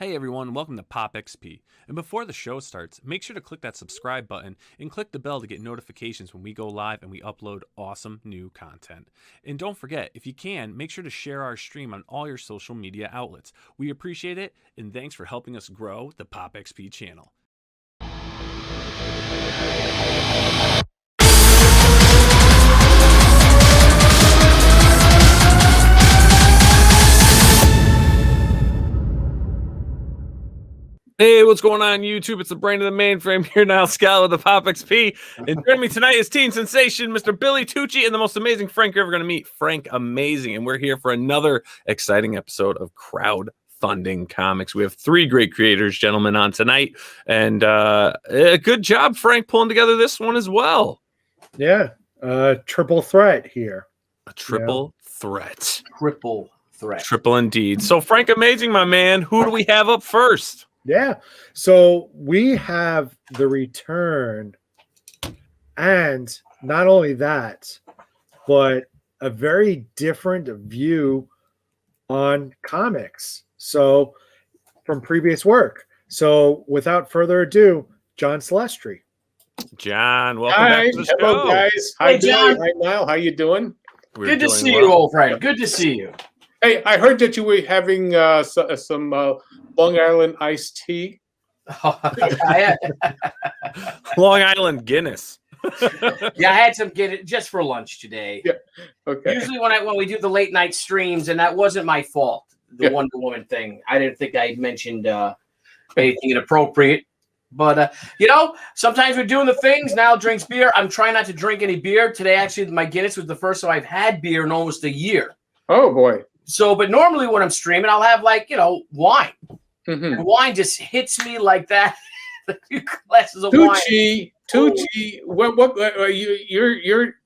Hey everyone, welcome to Pop XP. And before the show starts, make sure to click that subscribe button and click the bell to get notifications when we go live and we upload awesome new content. And don't forget, if you can, make sure to share our stream on all your social media outlets. We appreciate it, and thanks for helping us grow the Pop XP channel. Hey, what's going on YouTube? It's the brain of the mainframe here, Nile Scott with the Pop XP. And joining me tonight is teen sensation, Mr. Billy Tucci, and the most amazing Frank you're ever going to meet, Frank Amazing. And we're here for another exciting episode of Crowdfunding Comics. We have three great creators, gentlemen, on tonight. And a good job, Frank, pulling together this one as well. Yeah, triple threat here. A triple threat. Triple threat. Triple indeed. So, Frank Amazing, my man, who do we have up first? Yeah, so we have the return, and not only that, but a very different view on comics. So from previous work. So without further ado, John Celestri. John, welcome back to the show. Hello, guys. Hi, John. Hi, Nile. How you doing? Good to see you, old friend. Good to see you. Hey, I heard that you were having some Long Island iced tea. Long Island Guinness. Yeah, I had some just for lunch today. Yeah. Okay. Usually when we do the late night streams, and that wasn't my fault, the Wonder Woman thing. I didn't think I mentioned anything inappropriate. But, sometimes we're doing the things. Now drinks beer. I'm trying not to drink any beer. Today, actually, my Guinness was the first time I've had beer in almost a year. Oh, boy. So, but normally when I'm streaming, I'll have wine. Mm-hmm. And wine just hits me like that. A few glasses of wine. Tucci, what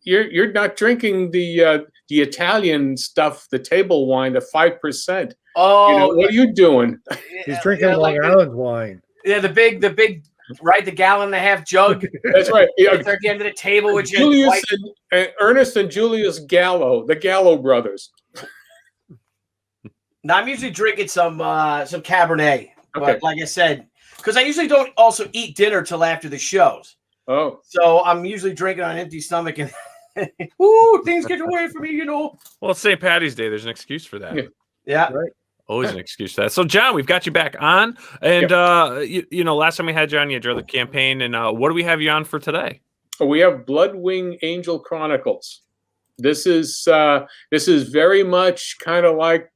you're not drinking the Italian stuff, the table wine, the 5%. Oh, what are you doing? He's drinking Long Island wine. Yeah, the big, right? The gallon and a half jug. That's right. They're at the end of the table with Julius and Ernest and Julius Gallo, the Gallo brothers. Now I'm usually drinking some Cabernet, but Okay. like I said, because I usually don't also eat dinner till after the shows. Oh, So I'm usually drinking on an empty stomach, and ooh, things get away from me, Well, it's St. Patty's Day. There's an excuse for that. Yeah. Yeah. Right. Always an excuse for that. So, John, we've got you back on. And, last time we had you on, you drove the campaign. And what do we have you on for today? we have Bloodwing Angel Chronicles. This is very much kind of like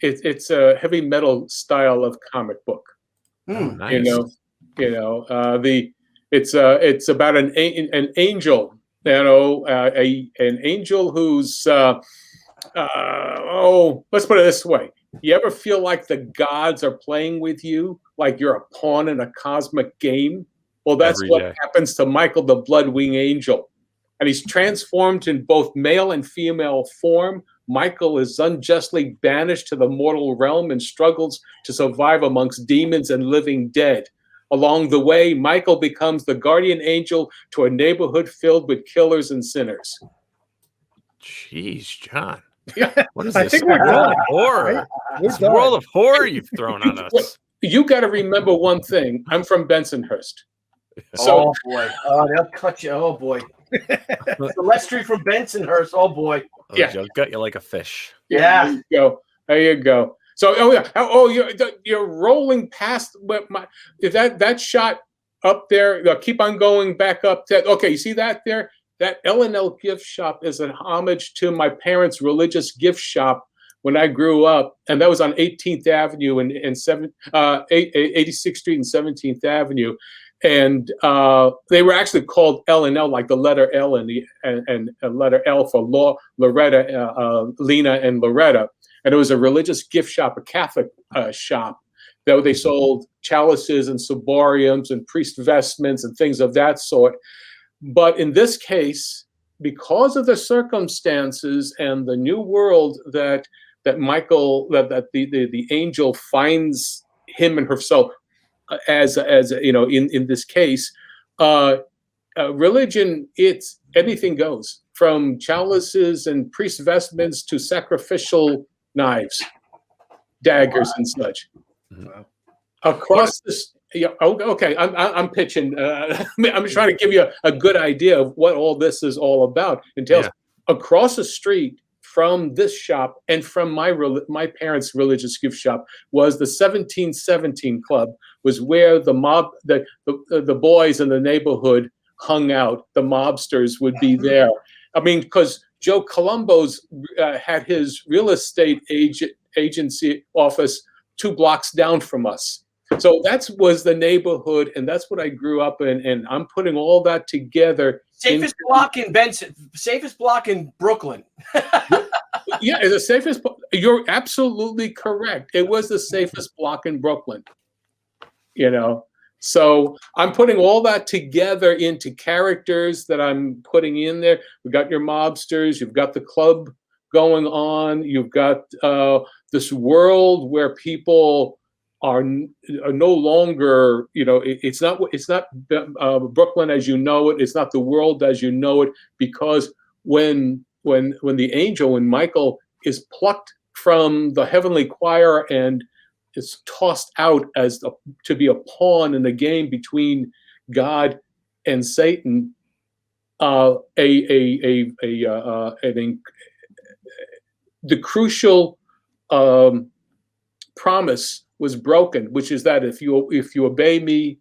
it's a heavy metal style of comic book. Nice. It's about an angel, an angel who's let's put it this way. You ever feel like the gods are playing with you, like you're a pawn in a cosmic game? Well, that's Every what day. happens to Michael the Bloodwing Angel. And he's transformed in both male and female form. Michael is unjustly banished to the mortal realm and struggles to survive amongst demons and living dead. Along the way, Michael becomes the guardian angel to a neighborhood filled with killers and sinners. Jeez, John. Yeah. What is I this think we're world done. of horror? Right? We're This done. world of horror you've thrown on us. You got to remember one thing. I'm from Bensonhurst. So Oh boy. Oh, they'll cut you. Oh boy. Celestri from Bensonhurst. Oh boy. Yeah. You'll gut you like a fish. Yeah. There you go. So, you're rolling past that shot up there. Keep on going back up. Okay, you see that there? That L&L gift shop is an homage to my parents' religious gift shop when I grew up, and that was on 18th Avenue and 86th Street and 17th Avenue. And they were actually called L&L, like the letter L and a letter L for Loretta, Lena, and Loretta. And it was a religious gift shop, a Catholic shop, that they sold chalices and ciboriums and priest vestments and things of that sort. But in this case, because of the circumstances and the new world that Michael, that the angel finds him and herself as in this case, religion, it's anything goes, from chalices and priest vestments to sacrificial knives, daggers, and such. Wow. Across this, yeah. Okay, I'm pitching. I'm trying to give you a good idea of what all this is all about. Entails across the street from this shop and from my parents' religious gift shop was the 1717 Club. Was where the mob, the boys in the neighborhood hung out. The mobsters would be there. I mean, because Joe Colombo's had his real estate agency office 2 blocks down from us. So that was the neighborhood, and that's what I grew up in. And I'm putting all that together. Safest block in Benson, safest block in Brooklyn. Yeah, it's the safest. You're absolutely correct. It was the safest block in Brooklyn. So I'm putting all that together into characters that I'm putting in there. We've got your mobsters. You've got the club going on. You've got this world where people are no longer, it's not Brooklyn as you know it. It's not the world as you know it, because when Michael is plucked from the heavenly choir and is tossed out to be a pawn in the game between God and Satan, the crucial promise was broken, which is that if you obey me,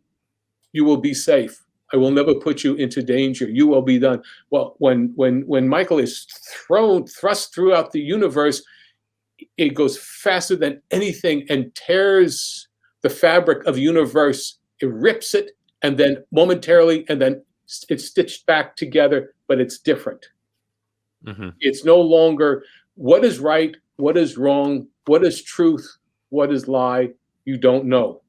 you will be safe. I will never put you into danger. You will be done. Well, when Michael is thrust throughout the universe, it goes faster than anything and tears the fabric of the universe. It rips it, and then momentarily, and then it's stitched back together, but it's different. Mm-hmm. It's no longer what is right, what is wrong, what is truth, what is lie. You don't know.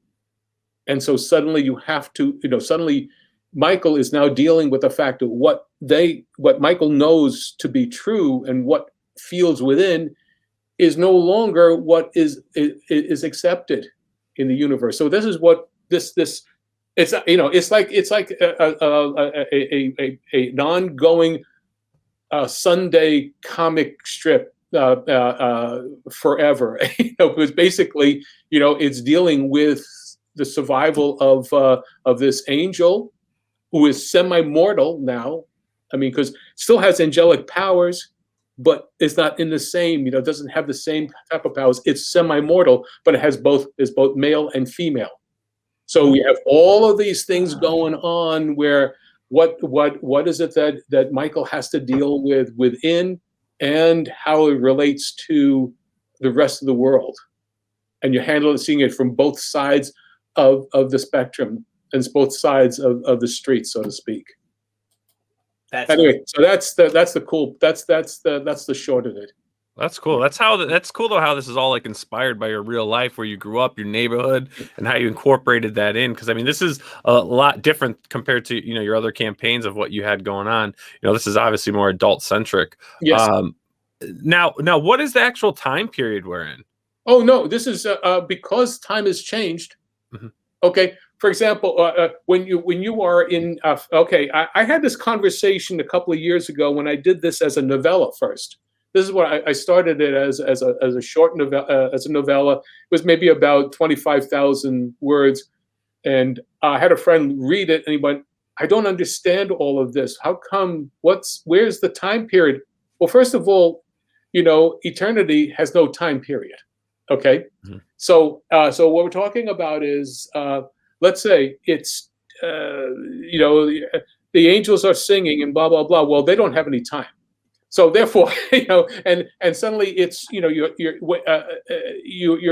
And so suddenly you have to, suddenly Michael is now dealing with the fact of what Michael knows to be true and what feels within is no longer what is accepted in the universe. So this is what this it's it's like an ongoing Sunday comic strip forever. Because basically, it's dealing with the survival of this angel who is semi-mortal now. I mean, because still has angelic powers, but it's not in the same, doesn't have the same type of powers. It's semi-mortal, but it's both male and female. So we have all of these things going on where what is it that Michael has to deal with within, and how it relates to the rest of the world. And you're seeing it from both sides of the spectrum, and both sides of the street, so to speak. Anyway, so that's the short of it. That's cool. That's cool though, how this is all like inspired by your real life, where you grew up, your neighborhood, and how you incorporated that in. Because I mean, this is a lot different compared to your other campaigns of what you had going on. This is obviously more adult centric. Yes. Now, what is the actual time period we're in? Oh no, this is because time has changed. Mm-hmm. Okay. For example, when you are in I had this conversation a couple of years ago when I did this as a novella first. This is what I started it as a short novella, as a novella. It was maybe about 25,000 words, and I had a friend read it, and he went, "I don't understand all of this. How come? Where's the time period?" Well, first of all, eternity has no time period. Okay, mm-hmm. So what we're talking about is, let's say it's the angels are singing and blah blah blah. Well, they don't have any time. So therefore, and suddenly it's you're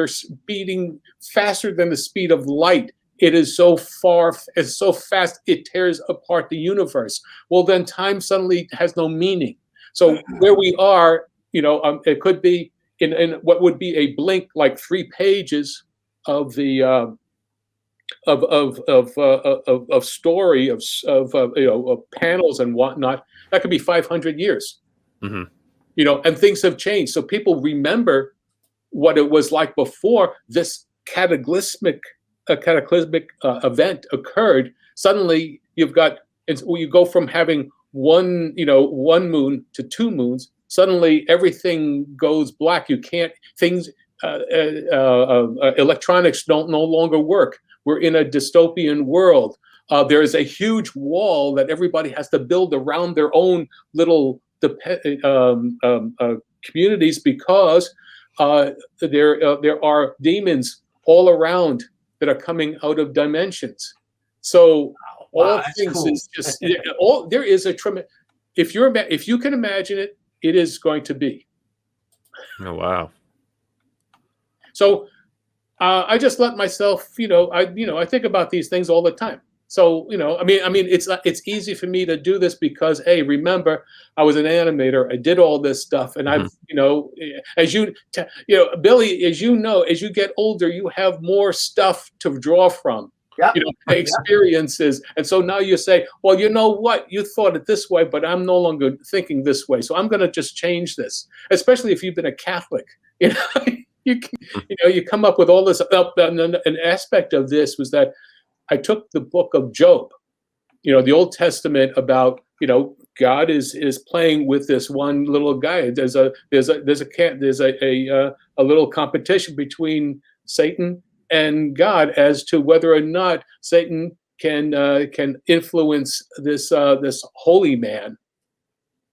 speeding faster than the speed of light. It is so fast it tears apart the universe. Well, then time suddenly has no meaning. So where we are, it could be in what would be a blink, like 3 pages of the of story of panels and whatnot. That could be 500 years. Mm-hmm. And things have changed. So people remember what it was like before this cataclysmic event occurred. Suddenly you go from having one moon to 2 moons. Suddenly everything goes black. electronics no longer work. We're in a dystopian world. There is a huge wall that everybody has to build around their own little communities because there are demons all around that are coming out of dimensions. So all things cool. Is just there is a tremendous. If you can imagine it, it is going to be. Oh wow! So I just let myself, I think about these things all the time. So I mean, it's easy for me to do this because, hey, remember, I was an animator. I did all this stuff, and I've, as Billy, as as you get older, you have more stuff to draw from. Yep. Experiences, and so now you say, well, you know what, you thought it this way, but I'm no longer thinking this way, so I'm going to just change this. Especially if you've been a Catholic, you come up with all this. An aspect of this was that I took the book of Job, the Old Testament, about God is playing with this one little guy. There's a little competition between Satan and God as to whether or not Satan can influence this holy man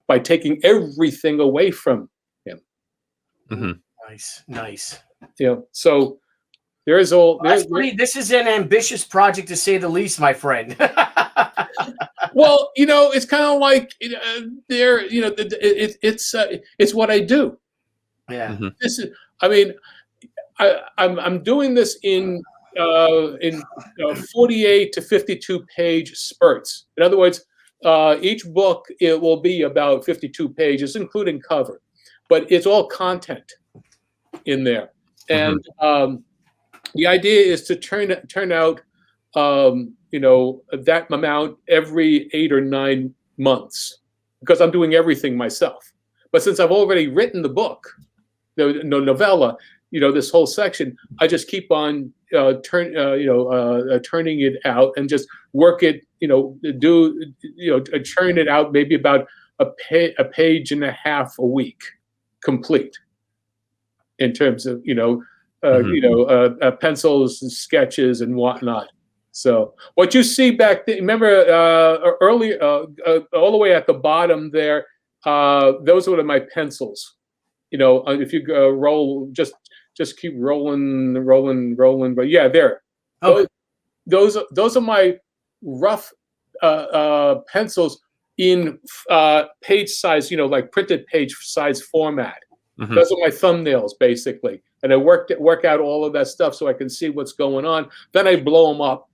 by taking everything away from him. Mm-hmm. Nice. So there is all. This is an ambitious project, to say the least, my friend. Well, it's kind of like it's what I do. Yeah. Mm-hmm. This is. I mean. I'm doing this in 48 to 52 page spurts. In other words, each book, it will be about 52 pages, including cover, but it's all content in there. And the idea is to turn out that amount every 8 or 9 months, because I'm doing everything myself. But since I've already written the book, the novella, this whole section, I just keep on turning it out and just work it, churn it out maybe about a page and a half a week, complete, in terms of pencils and sketches and whatnot. So what you see back then, remember earlier, all the way at the bottom there, those were my pencils. If you roll, just keep rolling. But yeah, there. Okay. Those are my rough pencils in page size, like printed page size format. Mm-hmm. Those are my thumbnails, basically. And I work out all of that stuff so I can see what's going on. Then I blow them up,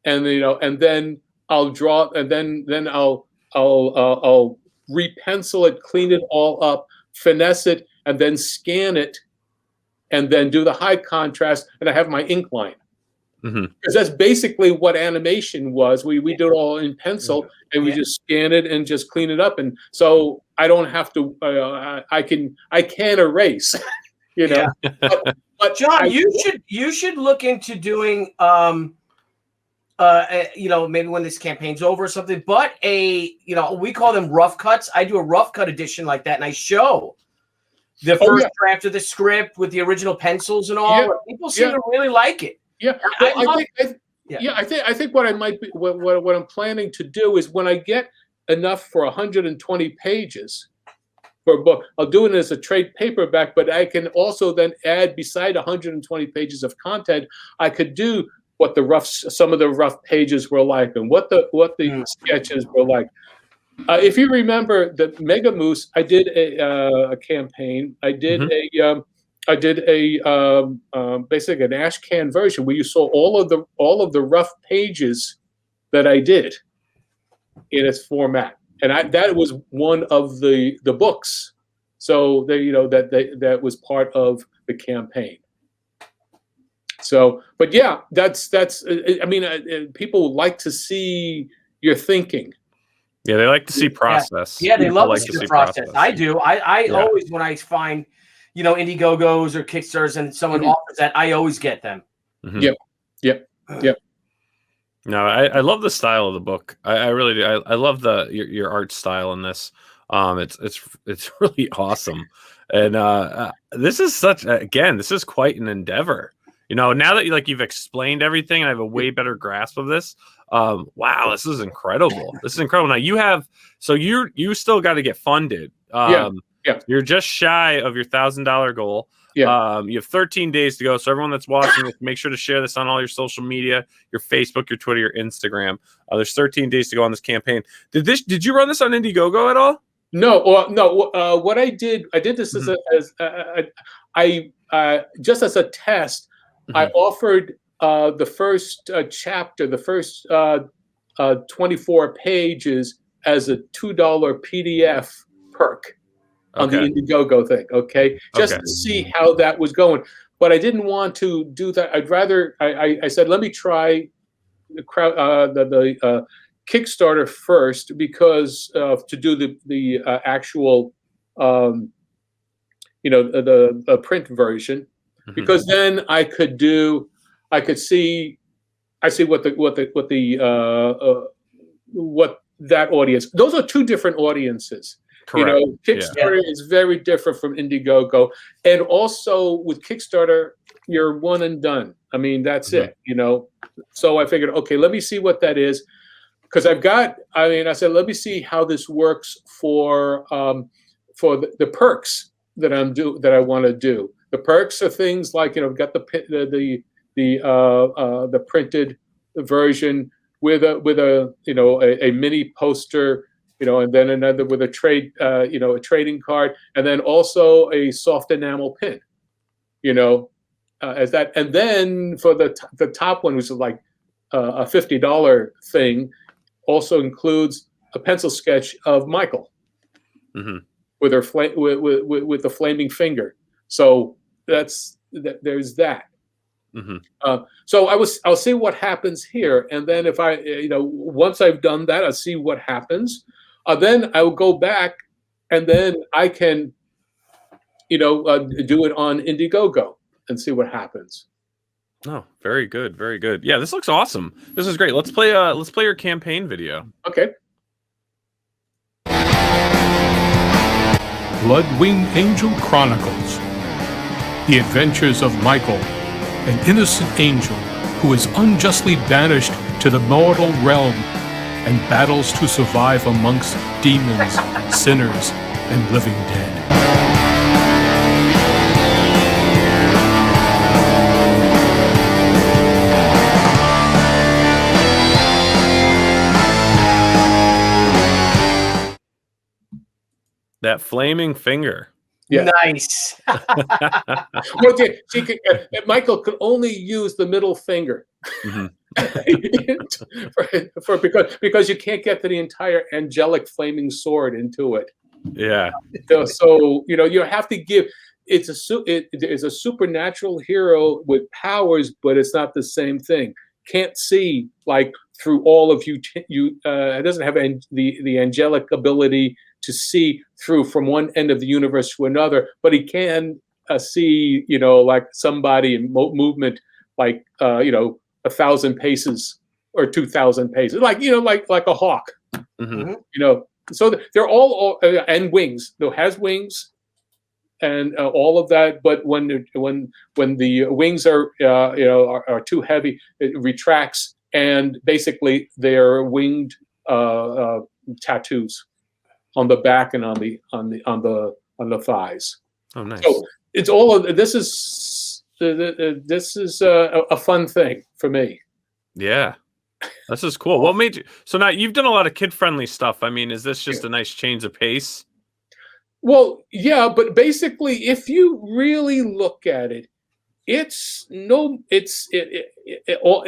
and and then I'll draw, and then I'll repencil it, clean it all up, finesse it, and then scan it, and then do the high contrast, and I have my ink line. Because that's basically what animation was. We did it all in pencil, and we just scan it and just clean it up, and so I don't have to. I can erase, But John, you should look into doing maybe when this campaign's over or something. But we call them rough cuts. I do a rough cut edition like that, and I show the first draft of the script with the original pencils and all. People seem to really like it. Yeah, well, I think what I might be, what I'm planning to do is, when I get enough for 120 pages for a book, I'll do it as a trade paperback. But I can also then add, beside 120 pages of content, I could do what some of the rough pages were like, and what the sketches were like. If you remember the Mega Moose, I did a campaign. I did basically an ash can version where you saw all of the rough pages that I did in its format, and that was one of the books. So that was part of the campaign. So, but yeah, that's. I mean, people like to see your thinking. Yeah, they like to see process. Yeah, they love to see the process. I do. I always, when I find, Indiegogos or Kickstarters and someone offers that, I always get them. Mm-hmm. Yep. No, I love the style of the book. I really do. I love your art style in this. It's really awesome, and this is this is quite an endeavor. Now that you've explained everything, and I have a way better grasp of this. Wow, this is incredible. This is incredible. Now you still got to get funded. Yeah. You're just shy of your $1,000 goal. Yeah. You have 13 days to go. So everyone that's watching this, make sure to share this on all your social media, your Facebook, your Twitter, your Instagram. There's 13 days to go on this campaign. Did you run this on Indiegogo at all? No. What I did this as just as a test. I offered the first chapter, the first 24 pages as a $2 PDF perk on the Indiegogo thing. Just to see how that was going. But I didn't want to do that. I'd rather. I said, let me try the Kickstarter first, because to do the actual the print version. Because then I could see what that audience. Those are two different audiences. Correct. Kickstarter is very different from Indiegogo, and also with Kickstarter, you're one and done. I mean, that's it. So I figured, okay, let me see what that is, because I said, let me see how this works for the perks that I want to do. The perks are things like, got the printed version with a mini poster, and then another with a trading card, and then also a soft enamel pin, as that. And then for the top one, which is like a $50 thing, also includes a pencil sketch of Michael with her with the flaming finger. So there's that. So I'll see what happens here, and then if once I've done that, I'll see what happens. Then I will go back, and then I can do it on Indiegogo and see what happens. Oh, very good, very good. Yeah, this looks awesome. This is great. Let's play your campaign video. Okay. Bloodwing Angel Chronicles. The adventures of Michael, an innocent angel who is unjustly banished to the mortal realm and battles to survive amongst demons, sinners, and living dead. That flaming finger. Yeah. Nice. Well, Michael could only use the middle finger because you can't get to the entire angelic flaming sword into it. Yeah. So you have to give. It is a supernatural hero with powers, but it's not the same thing. Can't see like through all of you. It doesn't have the angelic ability to see through from one end of the universe to another, but he can see, like somebody in movement, like 1,000 paces or 2,000 paces, like a hawk. So they're all and wings. Though has wings, and all of that. But when the wings are too heavy, it retracts, and basically they're winged tattoos on the back and on the thighs. Oh, nice. So it's all of this is a fun thing for me. Yeah, this is cool. What made you? So now you've done a lot of kid-friendly stuff. I mean, is this just a nice change of pace? Well, yeah, but basically, if you really look at it, it's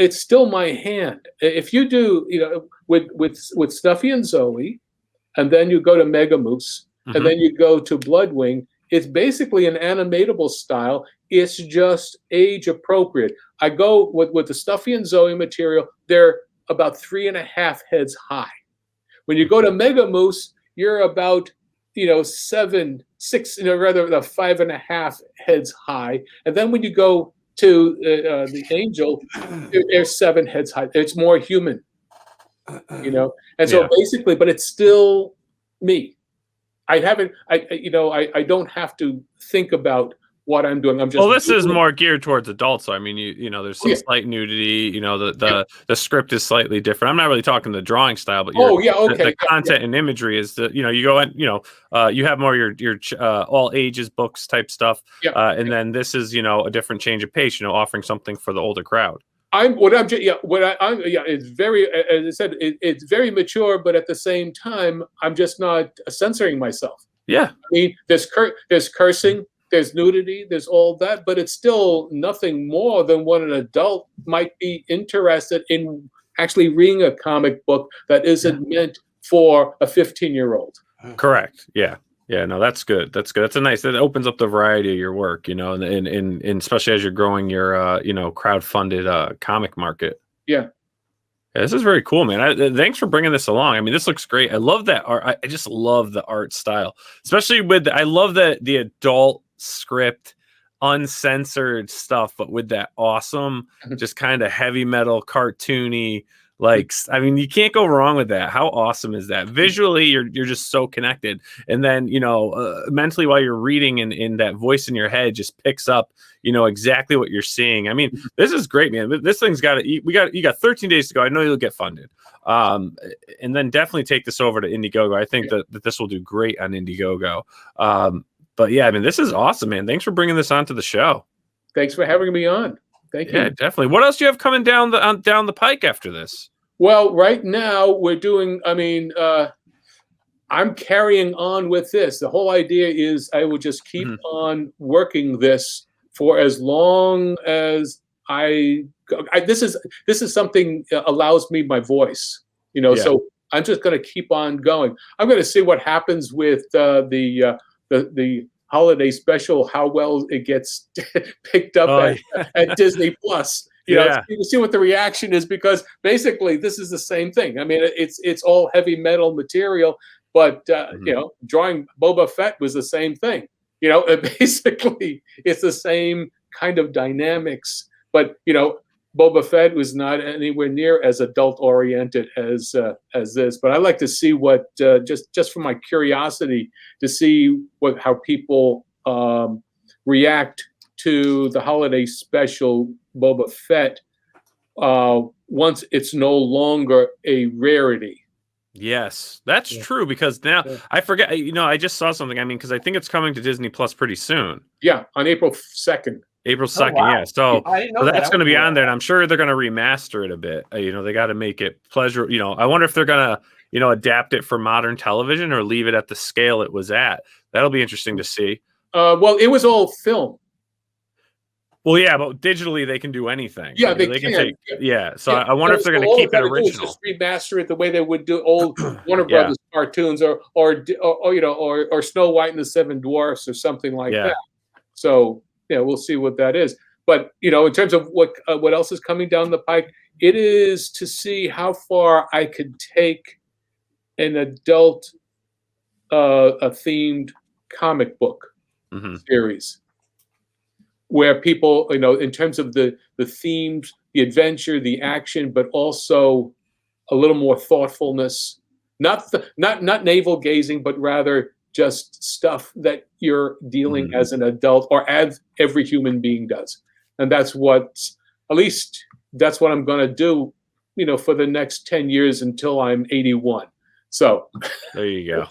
still my hand. If you do, with Stuffy and Zoe, and then you go to Mega Moose, and then you go to Bloodwing, it's basically an animatable style. It's just age appropriate. I go with the Stuffy and Zoe material, they're about 3.5 heads high. When you go to Mega Moose, you're about 5.5 heads high. And then when you go to the Angel, they're 7 heads high. It's more human. And so basically, but it's still me. I haven't. I don't have to think about what I'm doing. I'm just. Well, this is more geared towards adults. So I mean, there's some slight nudity. The script is slightly different. I'm not really talking the drawing style, but the content and imagery is you go in, you have more your all ages books type stuff. And then this is a different change of pace. Offering something for the older crowd. It's very, as I said, it's very mature, but at the same time, I'm just not censoring myself. Yeah, I mean, there's cursing. There's nudity, there's all that, but it's still nothing more than what an adult might be interested in actually reading a comic book that isn't meant for a 15-year-old. Correct. Yeah. Yeah. No, that's good. That's good. That opens up the variety of your work, and especially as you're growing your, crowdfunded comic market. Yeah. Yeah, this is very cool, man. Thanks for bringing this along. I mean, this looks great. I love that art. I just love the art style, especially I love the adult script, uncensored stuff, but with that awesome, just kind of heavy metal, cartoony, I mean, you can't go wrong with that. How awesome is that? Visually, you're just so connected. And then, mentally while you're reading and that voice in your head just picks up, exactly what you're seeing. I mean, this is great, man. This thing's you got 13 days to go. I know you'll get funded. And then definitely take this over to Indiegogo. I think that this will do great on Indiegogo. But yeah, I mean, this is awesome, man. Thanks for bringing this onto the show. Thanks for having me on. Thank you. Yeah, definitely. What else do you have coming down the pike after this? Well, right now we're doing. I mean, I'm carrying on with this. The whole idea is I will just keep on working this for as long as this is something that allows me my voice. So I'm just going to keep on going. I'm going to see what happens with the holiday special, how well it gets picked up at Disney Plus. To see what the reaction is, because basically this is the same thing. I mean, it's all heavy metal material, but drawing Boba Fett was the same thing. Basically it's the same kind of dynamics, but Boba Fett was not anywhere near as adult oriented as this. But I like to see what just from my curiosity to see how people react to the holiday special Boba Fett once it's no longer a rarity. Yes, that's true, because now I forget, I just saw something. I mean, because I think it's coming to Disney Plus pretty soon. Yeah, on April 2nd. April 2nd, yeah. So that's going to be on there, and I'm sure they're going to remaster it a bit. They got to make it pleasure. I wonder if they're going to, adapt it for modern television or leave it at the scale it was at. That'll be interesting to see. Well, it was all film. Well, yeah, but digitally they can do anything. Yeah, they can. So I wonder if they're going to keep it original. Just remaster it the way they would do old Warner Brothers cartoons, or Snow White and the Seven Dwarfs, or something like that. So we'll see what that is. But in terms of what else is coming down the pike, it is to see how far I could take an adult themed comic book series, where people, in terms of the themes, the adventure, the action, but also a little more thoughtfulness, not navel gazing, but rather just stuff that you're dealing as an adult, or as every human being does. And that's what I'm going to do, for the next 10 years until I'm 81. So there you go.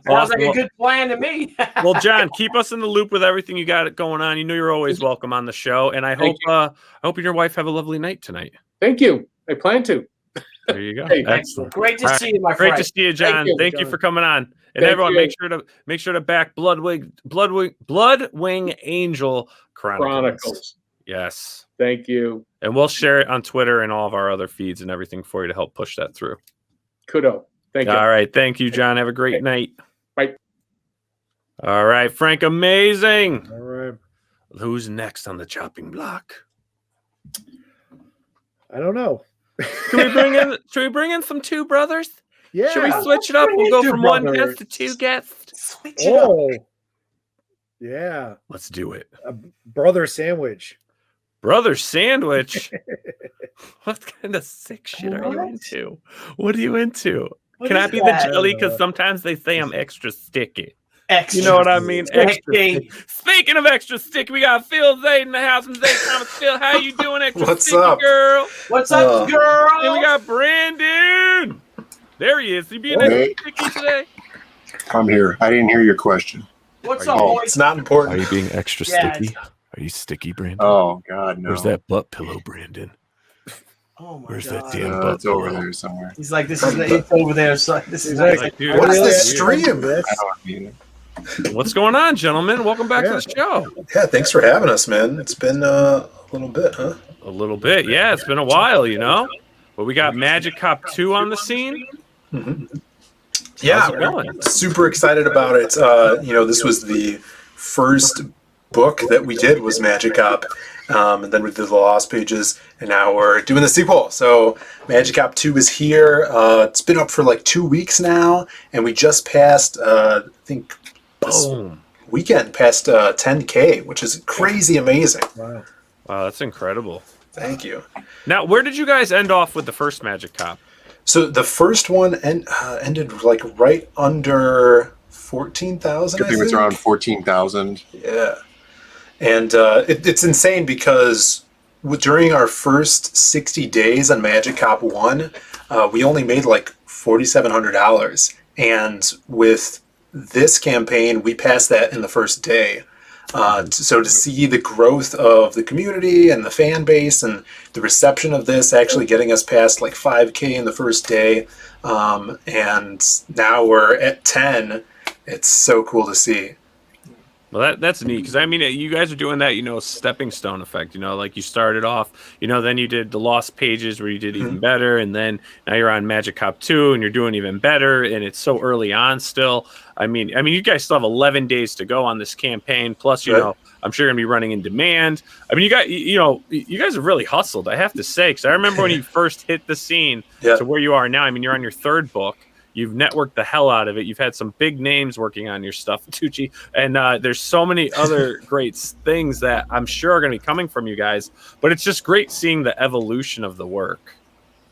Sounds like a good plan to me. Well, John, keep us in the loop with everything you got going on. You're always welcome on the show, and I hope you and your wife have a lovely night tonight. Thank you. I plan to. There you go. Hey, excellent. Great to see you, my friend. Great to see you, John. Thank you for coming on. And everyone, make sure to back Bloodwing Angel Chronicles. Yes. Thank you. And we'll share it on Twitter and all of our other feeds and everything for you to help push that through. Kudo. Thank you. All right. Thank you, John. Have a great night. Bye. All right, Frank. Amazing. All right. Who's next on the chopping block? I don't know. Should we bring in some two brothers? Yeah. Should we switch it up? We'll go from one guest to two guests. Switch it up. Yeah. Let's do it. A brother sandwich. Brother sandwich? What kind of sick shit are you into? What are you into? What Can I is be that? the jelly? Because sometimes they say I'm extra sticky. Extra You know what I mean? Extra sticky. sticky. Speaking of extra sticky, we got Phil Zayd in the house. And Zayd Thomas. Phil, how you doing, extra What's sticky up? girl? What's up, girl? And we got Branden. There he is. You being Hey. extra sticky today? I'm here. I didn't hear your question. What's Are up, you- boys? It's not important. Are you being extra Yeah, sticky? Are you sticky, Branden? Oh God, no. Where's that butt pillow, Branden? Oh my Where's God. that damn butt It's over pillow? there somewhere. He's like, this is it's over there. So this is Exactly. Like, dude, What is that's this weird. stream? I don't mean it. What's going on, gentlemen? Welcome back to the show. Yeah, thanks for having us, man. It's been a little bit, huh? A little bit, yeah. It's been a while, you know. But we got Magic Cop 2 on the scene. Yeah, How's it going? we're super excited about it. This was the first book that we did was Magic Cop, and then we did the Lost Pages, and now we're doing the sequel. So Magic Cop 2 is here. It's been up for like 2 weeks now, and we just passed, I think, this Boom. weekend passed 10K, which is crazy amazing. Wow. Wow, that's incredible. Thank you. Now, where did you guys end off with the first Magic Cop? So the first one ended like right under 14,000. I think it's around 14,000. Yeah, and it's insane because during our first 60 days on Magic Cop 1, we only made like $4,700, and with this campaign, we passed that in the first day. So to see the growth of the community and the fan base and the reception of this actually getting us past like 5K in the first day, and now we're at 10, it's so cool to see. Well, that's neat because I mean, you guys are doing that, stepping stone effect. Like you started off, then you did the Lost Pages where you did even better, and then now you're on Magic Cop 2 and you're doing even better, and it's so early on still. I mean, you guys still have 11 days to go on this campaign. Plus, I'm sure you're gonna be running in demand. I mean, you guys have really hustled, I have to say, because I remember when you first hit the scene to where you are now. I mean, you're on your third book. You've networked the hell out of it. You've had some big names working on your stuff, Tucci, and there's so many other great things that I'm sure are going to be coming from you guys. But it's just great seeing the evolution of the work.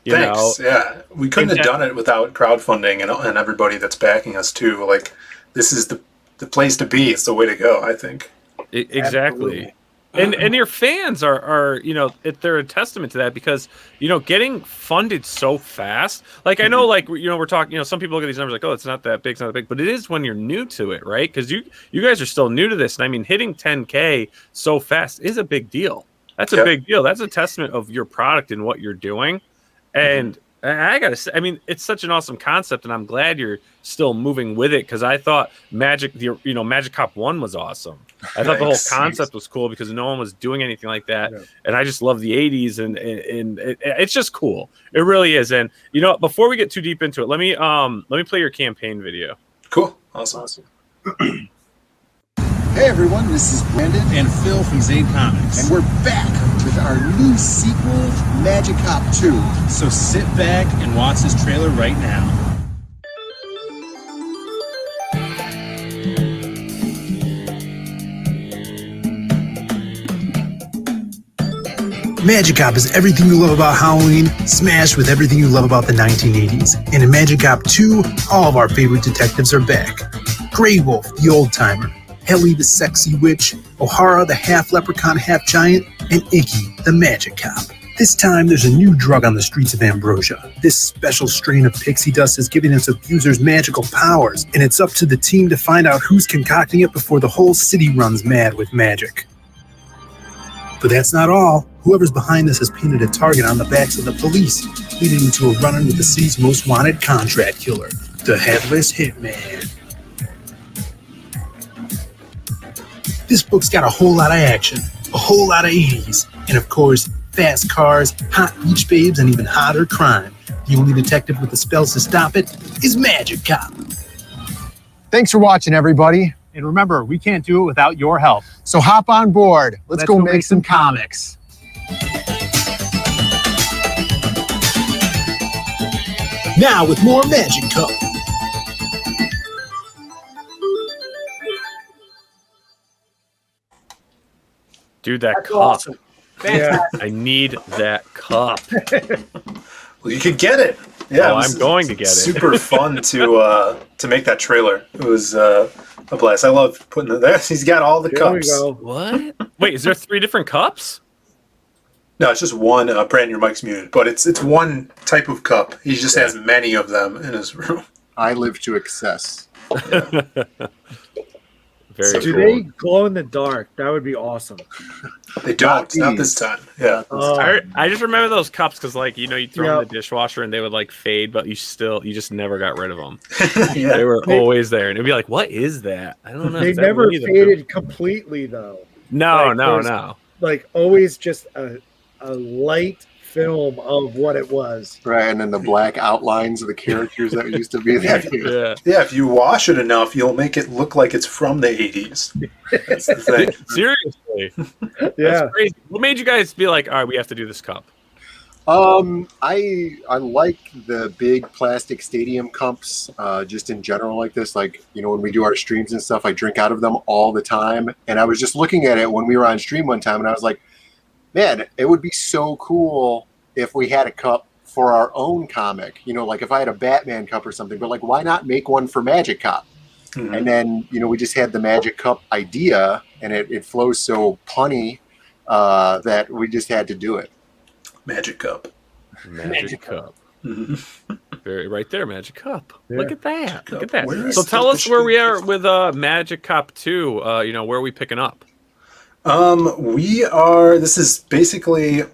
Thanks. Yeah, we couldn't have done it without crowdfunding and everybody that's backing us too. Like, this is the place to be. It's the way to go, I think. Exactly. Absolutely. And your fans are they're a testament to that because getting funded so fast. Like I know, we're talking. Some people look at these numbers like, oh, it's not that big, but it is when you're new to it, right? Because you guys are still new to this, and I mean, hitting 10K so fast is a big deal. That's a big deal. That's a testament of your product and what you're doing. And I gotta say, I mean, it's such an awesome concept, and I'm glad you're still moving with it because I thought Magic Cop 1 was awesome. I thought the whole concept was cool because no one was doing anything like that, and I just love the 80s, and it's just cool. It really is. And before we get too deep into it, let me play your campaign video. Cool. Awesome. Hey everyone, this is Branden and Phil from Zayd Comics, and we're back with our new sequel, Magic Cop 2. So sit back and watch this trailer right now. Magic Cop is everything you love about Halloween, smashed with everything you love about the 1980s. And in Magic Cop 2, all of our favorite detectives are back. Grey Wolf, the old-timer, Helly, the sexy witch, O'Hara, the half-leprechaun, half-giant, and Icky, the magic cop. This time, there's a new drug on the streets of Ambrosia. This special strain of pixie dust is giving its abusers magical powers, and it's up to the team to find out who's concocting it before the whole city runs mad with magic. But that's not all. Whoever's behind this has painted a target on the backs of the police, leading into a run-in with the city's most wanted contract killer, the Headless Hitman. This book's got a whole lot of action, a whole lot of 80s, and of course, fast cars, hot beach babes, and even hotter crime. The only detective with the spells to stop it is Magic Cop. Thanks for watching, everybody. And remember, we can't do it without your help. So hop on board. Let's go make some comics. Now with more Magic Cop. Dude, that That's cup. awesome. Yeah. I need that cup. Well, you could get it. Yeah, Oh, it was I'm going to get it. super fun to make that trailer. It was a blast. I love putting it there. He's got all the There we cups. go. What? Wait, is there 3 different cups? No, it's just one. Branden, your mic's muted, but it's one type of cup. He just has many of them in his room. I live to excess. Very Do cool. they glow in the dark? That would be awesome. They don't. Not this time. Yeah. I just remember those cups because, like, you throw them in Yep. the dishwasher and they would like fade, but you just never got rid of them. Yeah. They were always there, and it'd be like, "What is that?" I don't know. They Is that never Winnie the Pooh? faded completely, though. No, Like, no, there's- no. Like, always just a light film of what it was. Right, and then the black outlines of the characters that used to be there. Yeah. Yeah, if you wash it enough, you'll make it look like it's from the 80s. That's the thing. Seriously, Yeah. that's crazy. What made you guys be like, "All right, we have to do this cup"? I like the big plastic stadium cups, just in general like this. Like, when we do our streams and stuff, I drink out of them all the time. And I was just looking at it when we were on stream one time, and I was like, man, it would be so cool if we had a cup for our own comic. Like if I had a Batman cup or something, but like, why not make one for Magic Cop? Mhm. And then, we just had the Magic Cup idea, and it flows so punny that we just had to do it. Magic cup. Magic cup. Mhm. Very right there, Magic Cup. Yeah. Look at that. Look at that. Where is So tell the us where we screen? are with Magic Cup 2. Where are we picking up? This is basically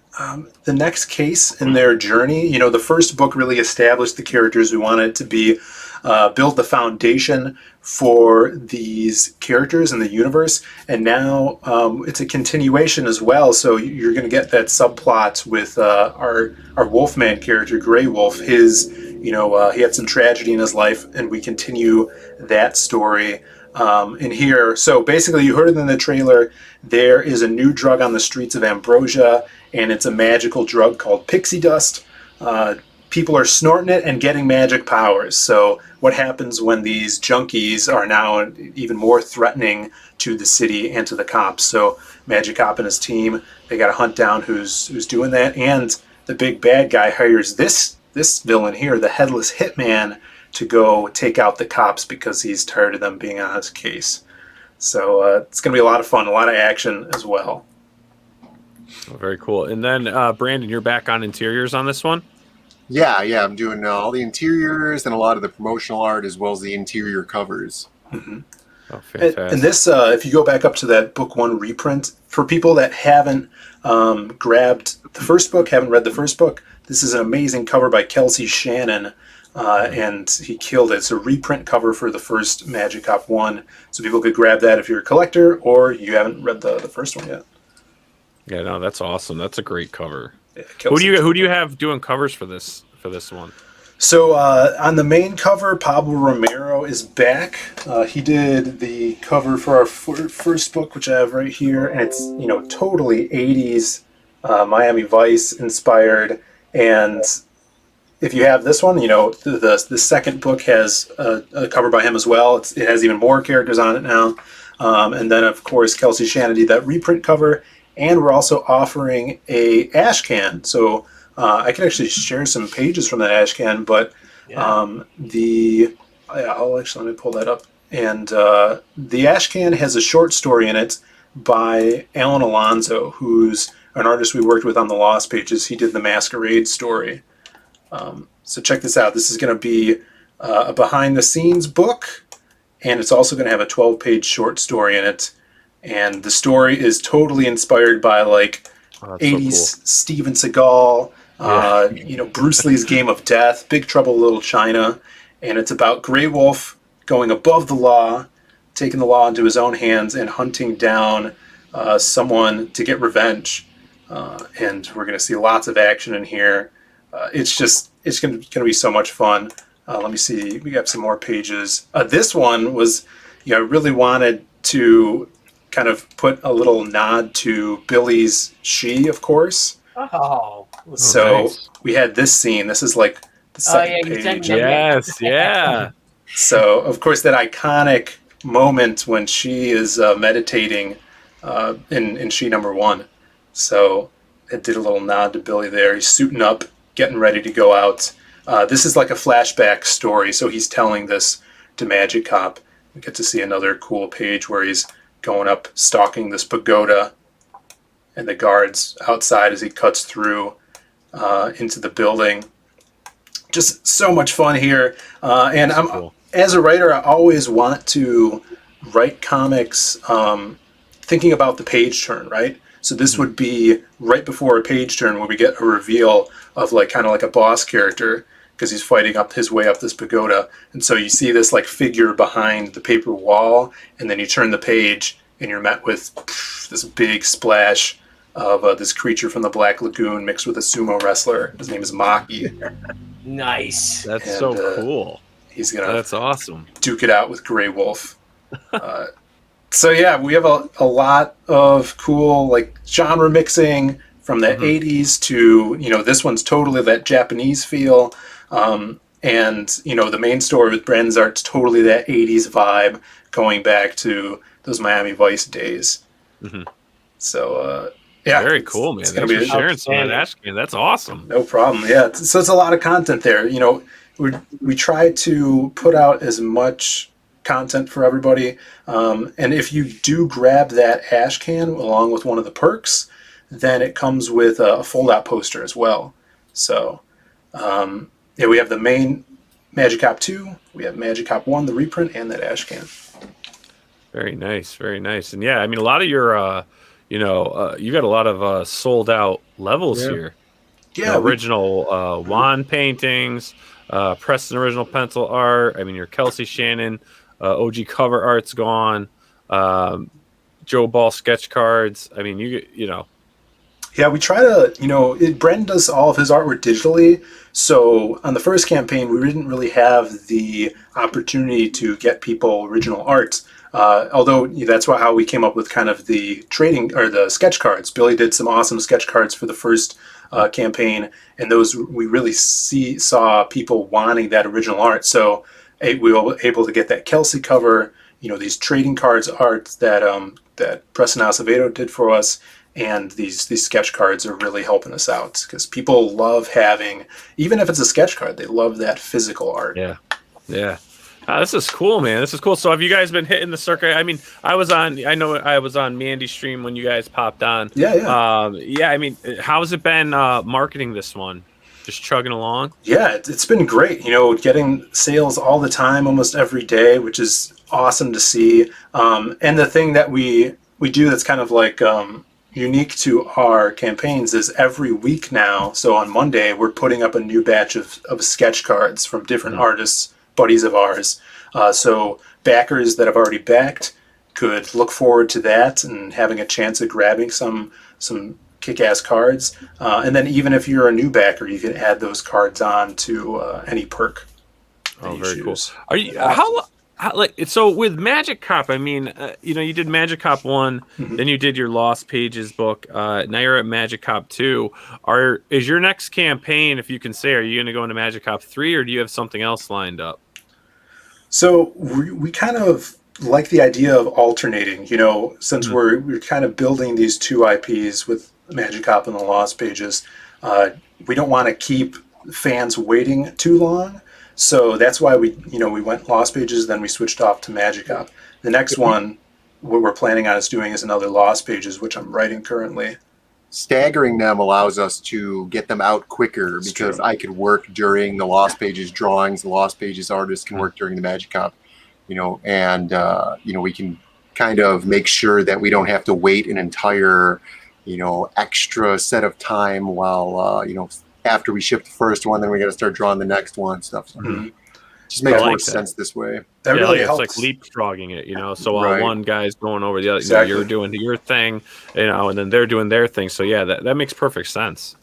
the next case in their journey. The first book really established the characters. We wanted to be build the foundation for these characters in the universe, and now it's a continuation as well. So you're going to get that subplot with our Wolfman character, Grey Wolf. He had some tragedy in his life, and we continue that story in here. So basically, you heard it in the trailer. There is a new drug on the streets of Ambrosia, and it's a magical drug called pixie dust. People are snorting it and getting magic powers. So what happens when these junkies are now even more threatening to the city and to the cops? So Magic Cop and his team, they got to hunt down who's doing that, and the big bad guy hires this villain here, the Headless Hitman, to go take out the cops because he's tired of them being on his case. So it's going to be a lot of fun, a lot of action as well. Oh, very cool. And then Branden, you're back on interiors on this one. Yeah, I'm doing all the interiors and a lot of the promotional art as well as the interior covers. Mm-hmm. Oh, fantastic. And this, if you go back up to that book 1 reprint, for people that haven't grabbed the first book, haven't read the first book, this is an amazing cover by Kelsey Shannon, and he killed it. It's a reprint cover for the first Magic Cop 1, so people could grab that if you're a collector or you haven't read the first one yet. Yeah, no, that's awesome. That's a great cover. Yeah, Who do you have doing covers for this one? So on the main cover, Pablo Romero is back. He did the cover for our first book, which I have right here, and it's totally 80s Miami Vice inspired. And if you have this one, the second book has a cover by him as well. It has even more characters on it now. And then of course Kelsey Shannon did that reprint cover, and we're also offering a ash can. So I can actually share some pages from that ash can, but let me pull that up. And the ash can has a short story in it by Alan Alonso, who's an artist we worked with on the Lost Pages. He did the Masquerade story. So check this out. This is going to be a behind-the-scenes book, and it's also going to have a 12-page short story in it. And the story is totally inspired by 80s Steven Seagal, Bruce Lee's Game of Death, Big Trouble in Little China, and it's about Grey Wolf going above the law, taking the law into his own hands, and hunting down someone to get revenge. And we're going to see lots of action in here. It's going to be so much fun. Let me see. We got some more pages. This one was, I really wanted to kind of put a little nod to Billy's She, of course. Oh. So nice. we had this scene. This is like the second you sent page. me- Yes, yeah. So, of course, that iconic moment when she is meditating in She number 1. So it did a little nod to Billy there. He's suiting up, getting ready to go out This is like a flashback story, so he's telling this to Magic Cop. We get to see another cool page where he's going up, stalking this pagoda, and the guards outside as he cuts through into the building. Just so much fun here. And as a writer, I always want to write comics thinking about the page turn, right? So this would be right before a page turn where we get a reveal of like kind of like a boss character because he's fighting up his way up this pagoda. And so you see this like figure behind the paper wall, and then you turn the page and you're met with this big splash of this creature from the Black Lagoon mixed with a sumo wrestler. His name is Maki. Nice. That's so cool. He's gonna That's awesome. duke it out with Grey Wolf. So yeah, we have a lot of cool like genre mixing from the 80s to, you know, this one's totally that Japanese feel. And, you know, the main story with Branden's art's totally that 80s vibe going back to those Miami Vice days. So, yeah. Very cool, man. Thanks for sharing some of that. That's awesome. No problem. Yeah. So it's a lot of content there. You know, we try to put out as much content for everybody. And if you do grab that ash can along with one of the perks, then it comes with a fold-out poster as well. So, yeah, we have the main Magic Cop 2, we have Magic Cop 1, the reprint, and that ash can. Very nice, very nice. And yeah, I mean, a lot of your, you got a lot of sold-out levels here. Yeah, you know, original wand paintings, Preston original pencil art. I mean, your Kelsey Shannon OG cover art's gone. Joe Ball sketch cards. I mean, you know. Yeah, we try to, you know, Branden does all of his artwork digitally. So on the first campaign, we didn't really have the opportunity to get people original art. Although that's how we came up with kind of the trading or the sketch cards. Billy did some awesome sketch cards for the first campaign, and those we really saw people wanting that original art. So we were able to get that Kelsey cover, you know, these trading cards art that that Preston Acevedo did for us. And these sketch cards are really helping us out because people love having, even if it's a sketch card, they love that physical art. Yeah. This is cool, man. This is cool. So have you guys been hitting the circuit? I mean, I was on Mandy's stream when you guys popped on. Yeah. Yeah. I mean, how's it been marketing this one? Just chugging along? Yeah, it's been great. You know, getting sales all the time, almost every day, which is awesome to see. And the thing that we do that's kind of like unique to our campaigns is every week now. So on Monday, we're putting up a new batch of sketch cards from different artists, buddies of ours. So backers that have already backed could look forward to that and having a chance of grabbing some kick-ass cards. And then even if you're a new backer, you can add those cards on to any perk. Oh, very cool. Are you so with Magic Cop? I mean, you did Magic Cop 1, then you did your Lost Pages book. Now you're at Magic Cop 2. Is your next campaign, if you can say, are you going to go into Magic Cop 3, or do you have something else lined up? So we kind of like the idea of alternating. You know, since we're kind of building these two IPs with Magic Cop and the Lost Pages, we don't want to keep fans waiting too long. So that's why we went Lost Pages, then we switched off to Magic Cop. The next one, what we're planning on doing is another Lost Pages, which I'm writing currently. Staggering them allows us to get them out quicker because I could work during the Lost Pages drawings. The Lost Pages artists can work during the Magic Cop, and we can kind of make sure that we don't have to wait an entire, extra set of time while, after we ship the first one, then we got to start drawing the next one and stuff. So just makes more sense this way. That really helps. It's like leapfrogging it, So while one guy's going over the other, exactly. You're doing your thing, and then they're doing their thing. So yeah, that makes perfect sense.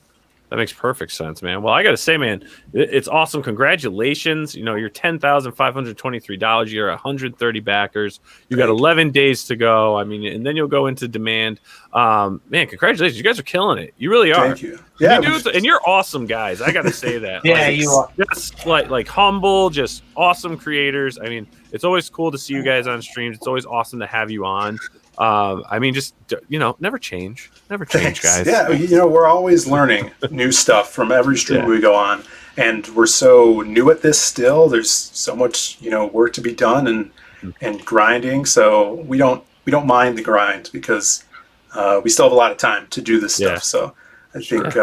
That makes perfect sense, man. Well, I got to say, man, it's awesome. Congratulations. You're $10,523. You're 130 backers. You got 11 days to go. I mean, and then you'll go into demand. Man, congratulations. You guys are killing it. You really are. Thank you. Yeah. And you're awesome guys. I got to say that. Yeah, you are. Just like humble, just awesome creators. I mean, it's always cool to see you guys on streams. It's always awesome to have you on. I mean, just, never change. Never change, guys. Yeah, we're always learning new stuff from every stream we go on. and we're so new at this still. There's so much, work to be done and grinding. So we don't mind the grind because we still have a lot of time to do this stuff. So I think,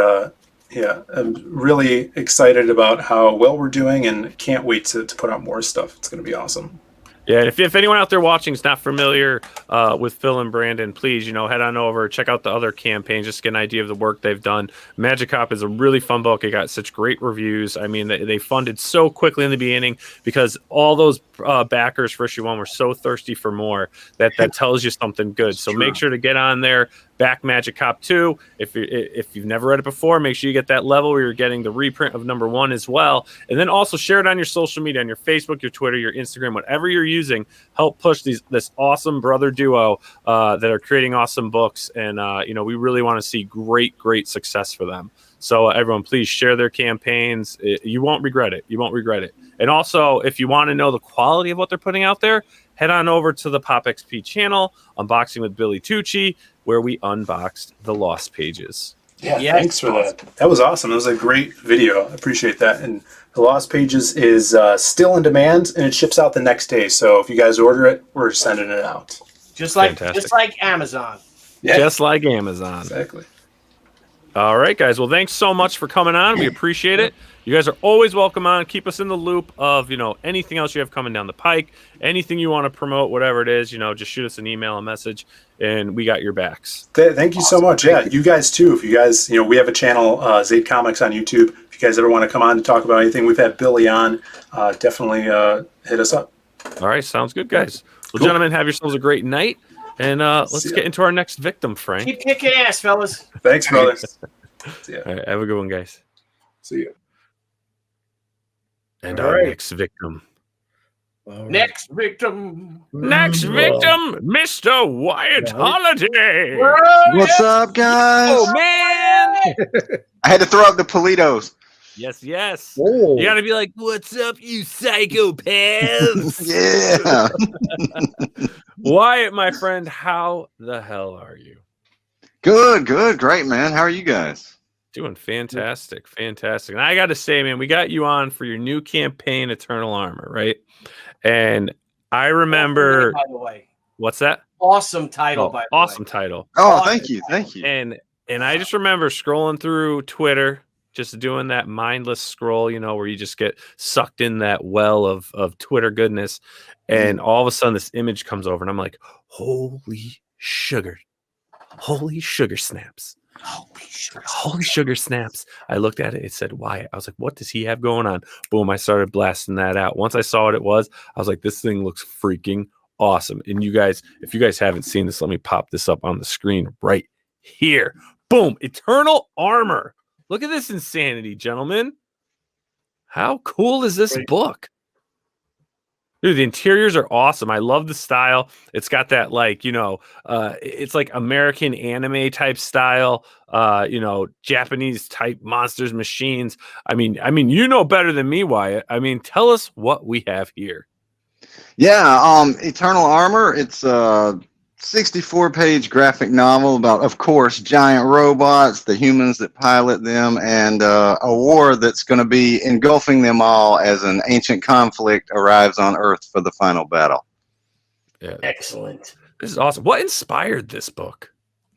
I'm really excited about how well we're doing and can't wait to put out more stuff. It's going to be awesome. Yeah, if anyone out there watching is not familiar with Phil and Branden, please, head on over, check out the other campaigns, just get an idea of the work they've done. Magic Cop is a really fun book. It got such great reviews. I mean, they funded so quickly in the beginning because all those backers for issue 1 were so thirsty for more that tells you something good. So make sure to get on there. Back Magic Cop 2. If you've never read it before, make sure you get that level where you're getting the reprint of number 1 as well. And then also share it on your social media, on your Facebook, your Twitter, your Instagram, whatever you're using. Help push this awesome brother duo that are creating awesome books. And, we really want to see great success for them. So everyone, please share their campaigns. You won't regret it. You won't regret it. And also, if you want to know the quality of what they're putting out there, head on over to the Pop XP channel, Unboxing with Billy Tucci, where we unboxed the Lost Pages. Yeah, thanks for that. That was awesome. That was a great video. I appreciate that. And the Lost Pages is still in demand, and it ships out the next day. So if you guys order it, we're sending it out. Just like Amazon. Yeah. Just like Amazon. Exactly. All right, guys. Well, thanks so much for coming on. We appreciate it. You guys are always welcome on. Keep us in the loop of, anything else you have coming down the pike, anything you want to promote, whatever it is, just shoot us an email, a message, and we got your backs. Thank you so much. Yeah, you guys too. If you guys, we have a channel, Zaid Comics on YouTube. If you guys ever want to come on to talk about anything, we've had Billy on. Definitely hit us up. All right, sounds good, guys. Well, gentlemen, have yourselves a great night. And let's get into our next victim, Frank. Keep kicking ass, fellas. Thanks, brother. All right, have a good one, guys. See you. And our next victim. Next victim, Mr. Wyatt Holiday. What's up, guys? Oh, man. I had to throw up the Politos. Yes. Oh. You got to be like, what's up, you psychopaths? Yeah. Wyatt, my friend, how the hell are you? Good. Great, man. How are you guys? Doing fantastic. And I got to say, man, we got you on for your new campaign, Eternal Armor, right? And I remember. By the way. What's that? Awesome title, by the way. Awesome title. Oh, thank you. And I just remember scrolling through Twitter, just doing that mindless scroll, where you just get sucked in that well of Twitter goodness. And all of a sudden this image comes over and I'm like, holy sugar snaps. Holy sugar snaps. I looked at it. It said Wyatt. I was like, what does he have going on? Boom. I started blasting that out. Once I saw what it was, I was like, this thing looks freaking awesome. And you guys, if you guys haven't seen this, let me pop this up on the screen right here. Boom. Eternal Armor. Look at this insanity, gentlemen. How cool is this book? Dude, the interiors are awesome. I love the style. It's got that it's like American anime type style, Japanese type monsters, machines. I mean, you know better than me, Wyatt. I mean, tell us what we have here. Yeah, Eternal Armor. It's a 64-page graphic novel about, of course, giant robots, the humans that pilot them, and a war that's going to be engulfing them all as an ancient conflict arrives on Earth for the final battle. Yeah, excellent. This is awesome. What inspired this book?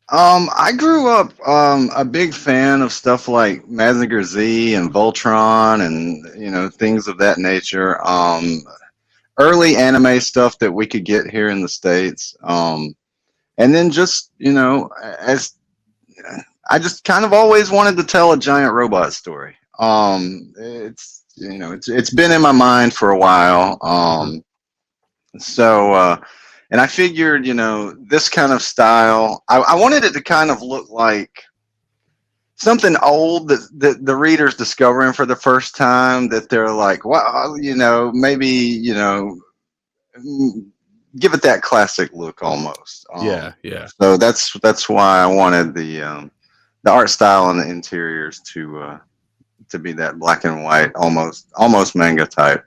I grew up a big fan of stuff like Mazinger Z and Voltron and things of that nature. Early anime stuff that we could get here in the States. And then just, as I just kind of always wanted to tell a giant robot story. It's been in my mind for a while. And I figured, this kind of style, I wanted it to kind of look like something old that the reader's discovering for the first time, that they're like, wow, maybe, give it that classic look almost. Yeah. So that's why I wanted the art style and the interiors to be that black and white, almost manga type.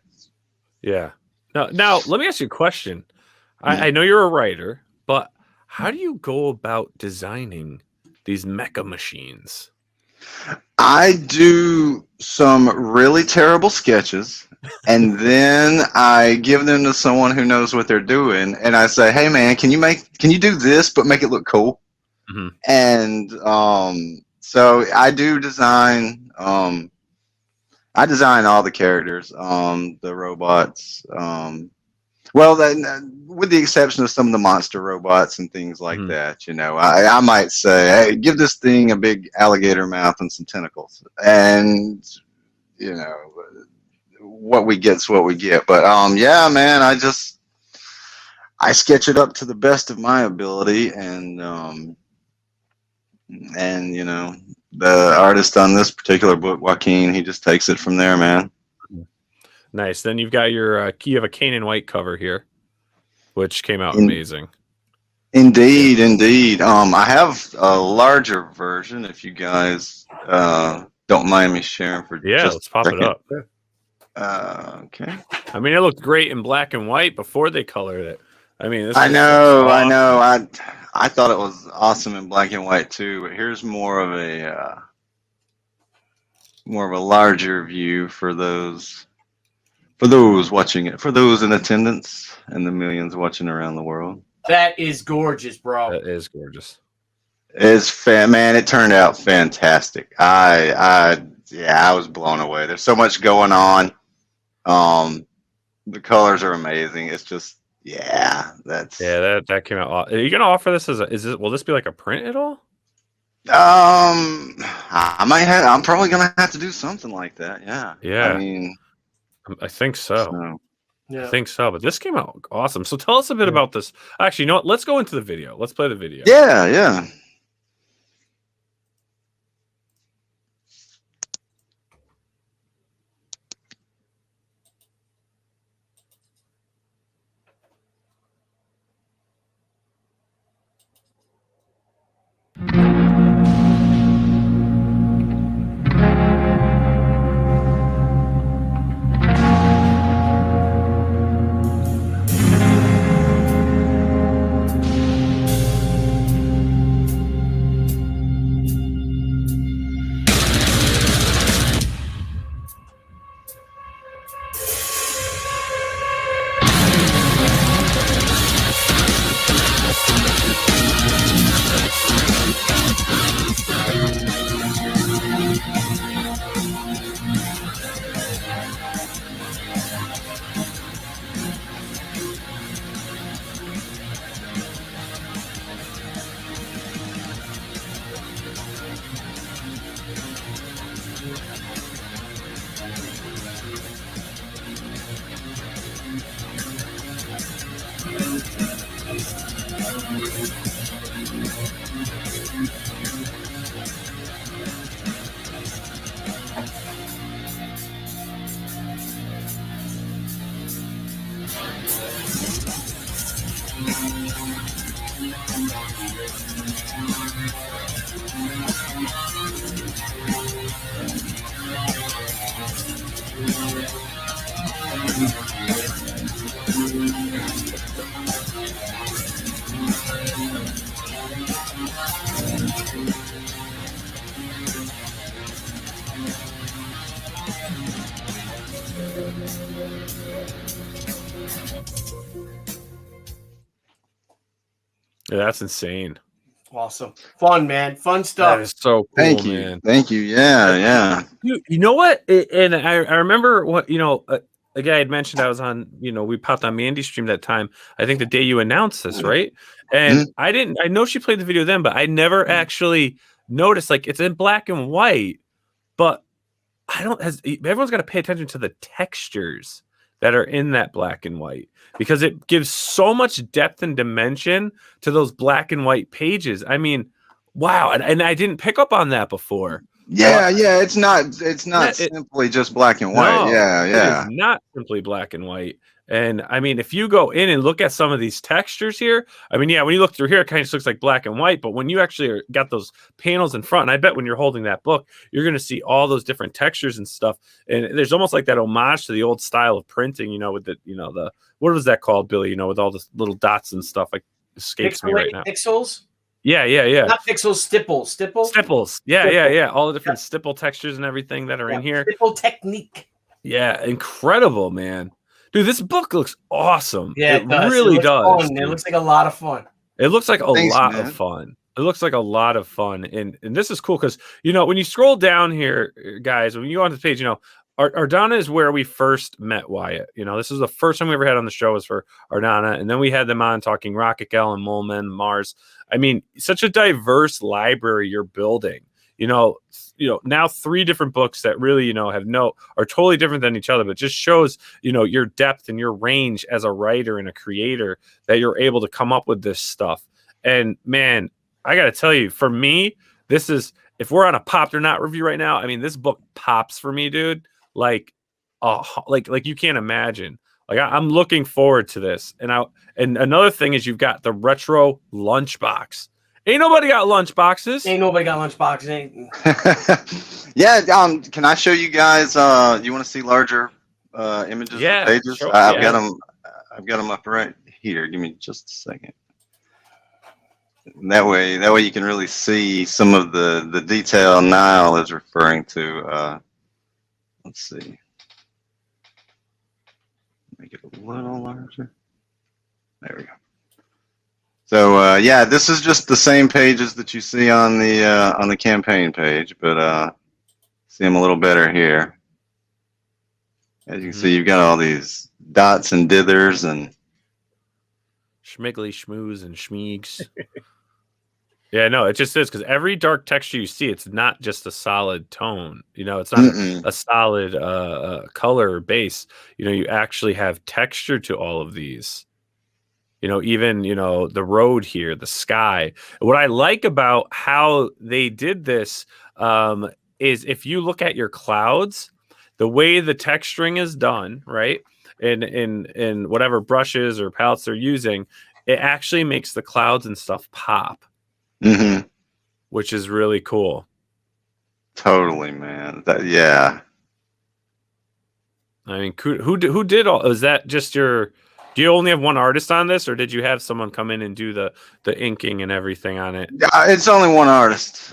Yeah. Now let me ask you a question. I know you're a writer, but how do you go about designing these mecha machines? I do some really terrible sketches, and then I give them to someone who knows what they're doing, and I say, "Hey, man, can you do this, but make it look cool?" Mhm. And so I do design. I design all the characters, the robots. Well, with the exception of some of the monster robots and things like that, you know, I might say, hey, give this thing a big alligator mouth and some tentacles, and you know, what we get's what we get. But yeah, man, I sketch it up to the best of my ability, and you know, the artist on this particular book, Joaquin, he just takes it from there, man. Nice. Then you've got your you have a Kanan White cover here, which came out amazing. Indeed, indeed. I have a larger version if you guys don't mind me sharing for just let's pop a second. it up. Okay. I mean, it looked great in black and white before they colored it. I mean, I know. I thought it was awesome in black and white too, but here's more of a larger view for those watching it, for those in attendance, and the millions watching around the world. That is gorgeous, bro. That is gorgeous. It's man, it turned out fantastic. I was blown away. There's so much going on. The colors are amazing. It's just that came out. Are you gonna offer this will this be like a print at all? I'm probably gonna have to do something like that. Yeah. I mean, I think so. Yeah. I think so, but this came out awesome. So tell us a bit about this. Actually, you know what? Let's go into the video. Let's play the video. Yeah. Yeah, that's insane. Awesome. Fun, man. Fun stuff. That is so cool, man. Thank you. Yeah. You know what? And I remember what, a guy had mentioned I was on, we popped on Mandy's stream that time. I think the day you announced this, right? And I know she played the video then, but I never actually noticed, like, it's in black and white, but everyone's got to pay attention to the textures that are in that black and white, because it gives so much depth and dimension to those black and white pages. I mean, wow. And I didn't pick up on that before. Yeah. It's not simply just black and white. No, Yeah. It is not simply black and white. And I mean, if you go in and look at some of these textures here, I mean, when you look through here, it kind of looks like black and white, but when you actually got those panels in front, and I bet when you're holding that book, you're going to see all those different textures and stuff. And there's almost like that homage to the old style of printing, with what was that called, Billy? With all the little dots and stuff, like escapes me right now. Pixels? Yeah. Not pixels, stipples. Stipples. Yeah. All the different stipple textures and everything that are in here. Stipple technique. Yeah, incredible, man. Dude, this book looks awesome. Yeah, it really does. Fun. It looks like a lot of fun. It looks like a lot man. of fun. It looks like a lot of fun. And this is cool because, when you scroll down here, guys, when you go on the page, Ardana is where we first met Wyatt. This is the first time we ever had on the show was for Ardana. And then we had them on talking Rocket Gal and Moleman, Mars. I mean, such a diverse library you're building. Now 3 different books that really, are totally different than each other, but just shows, your depth and your range as a writer and a creator that you're able to come up with this stuff. And man, I got to tell you, for me, this is, if we're on a popped or not review right now, I mean, this book pops for me, dude. Like you can't imagine. Like I'm looking forward to this. And another thing is you've got the retro lunchbox. Ain't nobody got lunchboxes. Yeah. Can I show you guys? You want to see larger images? Yeah. Pages? Sure, I've got them up right here. Give me just a second. That way you can really see some of the detail Nile is referring to. Let's see. Make it a little larger. There we go. So yeah, this is just the same pages that you see on the campaign page, but see them a little better here. As you can see, you've got all these dots and dithers and schmiggly schmoos and schmeegs. Yeah, no, it just is because every dark texture you see, it's not just a solid tone. It's not a solid color base. You actually have texture to all of these. Even, the road here, the sky. What I like about how they did this is if you look at your clouds, the way the texturing is done, right? In whatever brushes or palettes they're using, it actually makes the clouds and stuff pop. Mm-hmm. Which is really cool. Totally, man. Yeah. I mean, who did all? Is that just your? Do you only have one artist on this, or did you have someone come in and do the inking and everything on it? Yeah, it's only one artist.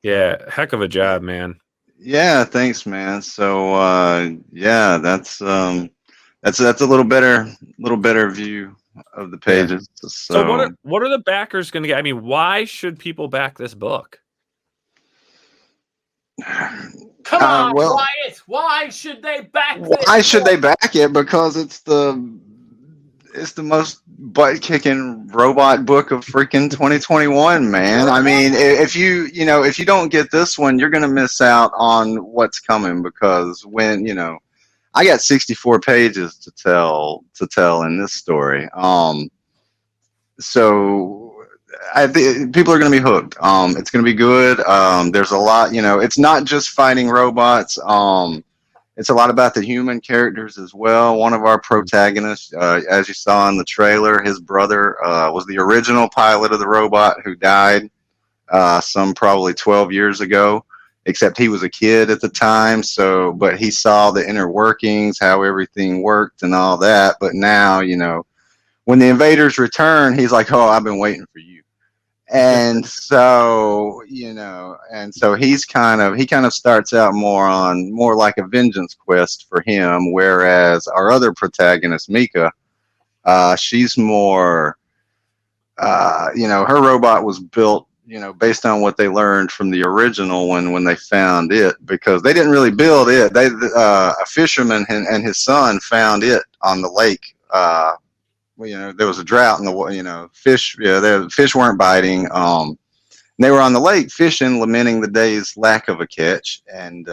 Yeah, heck of a job, man. Yeah, thanks, man. So yeah, that's a little better view of the pages. Yeah. So what are the backers going to get? I mean, why should people back this book? Come on, Wyatt. Why should they back this? Why should they back it? Because it's the most butt-kicking robot book of freaking 2021, man. I mean, if you don't get this one, you're going to miss out on what's coming because when, I got 64 pages to tell in this story. So I think people are going to be hooked. It's going to be good. There's a lot, it's not just fighting robots. It's a lot about the human characters as well. One of our protagonists, as you saw in the trailer, his brother was the original pilot of the robot who died some probably 12 years ago. Except he was a kid at the time, but he saw the inner workings, how everything worked and all that. But now, when the invaders return, he's like, oh, I've been waiting for you. And so, he kind of starts out more like a vengeance quest for him. Whereas our other protagonist, Mika, she's more, her robot was built, based on what they learned from the original when they found it, because they didn't really build it. A fisherman and his son found it on the lake. There was a drought in the, fish weren't biting. They were on the lake fishing, lamenting the day's lack of a catch. And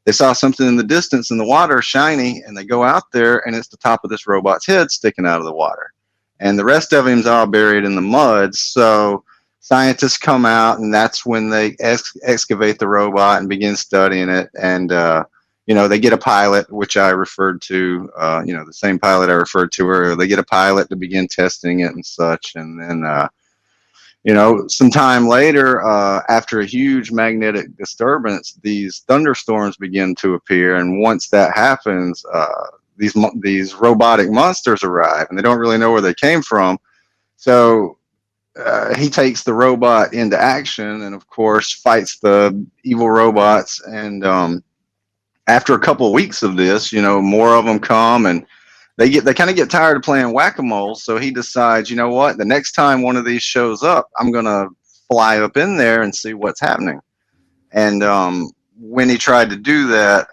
they saw something in the distance in the water, shiny, and they go out there and it's the top of this robot's head sticking out of the water. And the rest of him's all buried in the mud. So scientists come out, and that's when they excavate the robot and begin studying it. And, they get a pilot, which I referred to, the same pilot I referred to earlier. They get a pilot to begin testing it and such. And then, some time later, after a huge magnetic disturbance, these thunderstorms begin to appear. And once that happens, these robotic monsters arrive, and they don't really know where they came from. So, he takes the robot into action and, of course, fights the evil robots. And after a couple of weeks of this, more of them come, and they kind of get tired of playing whack-a-mole. So he decides, you know what, the next time one of these shows up, I'm going to fly up in there and see what's happening. And when he tried to do that,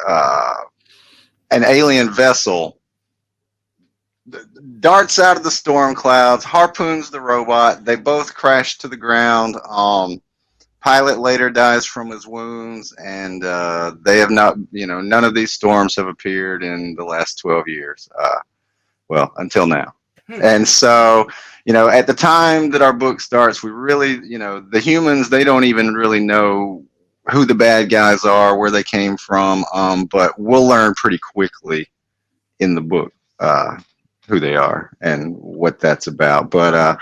an alien vessel darts out of the storm clouds, harpoons the robot. They both crash to the ground. Pilot later dies from his wounds, and they have not, none of these storms have appeared in the last 12 years. Well, until now. And so, at the time that our book starts, we really, the humans, they don't even really know who the bad guys are, where they came from, but we'll learn pretty quickly in the book who they are and what that's about. But